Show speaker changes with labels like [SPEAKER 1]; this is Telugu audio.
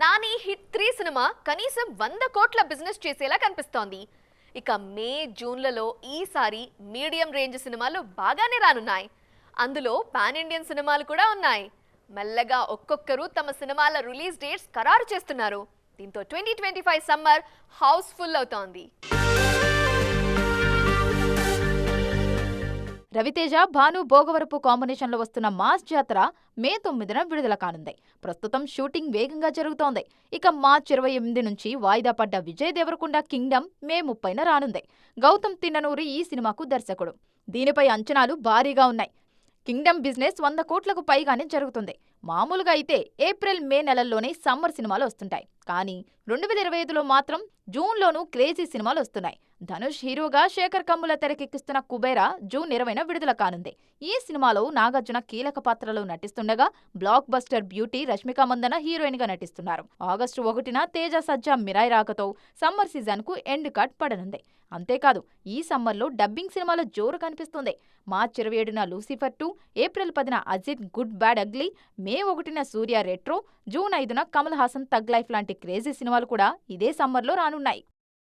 [SPEAKER 1] నాని హిట్ 3 సినిమా కనీసం 100 కోట్ల బిజినెస్ చేసేలా కనిపిస్తోంది. ఇక మే జూన్లలో ఈసారి మీడియం రేంజ్ సినిమాలు బాగానే రానున్నాయి. అందులో పాన్ ఇండియన్ సినిమాలు కూడా ఉన్నాయి. మెల్లగా ఒక్కొక్కరు తమ సినిమాల రిలీజ్ డేట్స్ ఖరారు చేస్తున్నారు. దీంతో 2025 సమ్మర్ హౌస్ఫుల్ అవుతోంది.
[SPEAKER 2] రవితేజ, భాను భోగవరపు కాంబినేషన్లో వస్తున్న మాస్ జాతర మే 9న విడుదల కానుంది. ప్రస్తుతం షూటింగ్ వేగంగా జరుగుతోంది. ఇక మార్చి 28 నుంచి వాయిదా పడ్డ విజయ్ దేవరకొండ కింగ్డమ్ మే 30న రానుంది. గౌతమ్ తిన్ననూరి ఈ సినిమాకు దర్శకుడు. దీనిపై అంచనాలు భారీగా ఉన్నాయి. కింగ్డమ్ బిజినెస్ 100 కోట్లకు పైగానే జరుగుతుంది. మామూలుగా అయితే ఏప్రిల్ మే నెలల్లోనే సమ్మర్ సినిమాలు వస్తుంటాయి. కానీ 2025లో మాత్రం జూన్లోనూ క్రేజీ సినిమాలు వస్తున్నాయి. ధనుష్ హీరోగా శేఖర్ కమ్ముల తెరకెక్కిస్తున్న కుబేరా జూన్ 20న విడుదల కానుంది. ఈ సినిమాలో నాగార్జున కీలక పాత్రలో నటిస్తుండగా blockbuster beauty Rashmika Mandanna heroine గా నటిస్తున్నారు. ఆగస్టు 1న తేజ సజ్జా మిరాయ్ రాకతో సమ్మర్ సీజన్ కు ఎండ్ కట్ పడనుంది. అంతేకాదు ఈ సమ్మర్లో డబ్బింగ్ సినిమాల జోరు కనిపిస్తుంది. మార్చి 27న లూసిఫర్ 2, ఏప్రిల్ 10న Ajith good bad ugly, May 1న సూర్య రెట్రో, జూన్ 5న కమల్ హాసన్ తగ్ లైఫ్ లాంటి క్రేజీ సినిమాలు కూడా ఇదే సమ్మర్లో రానున్నాయి.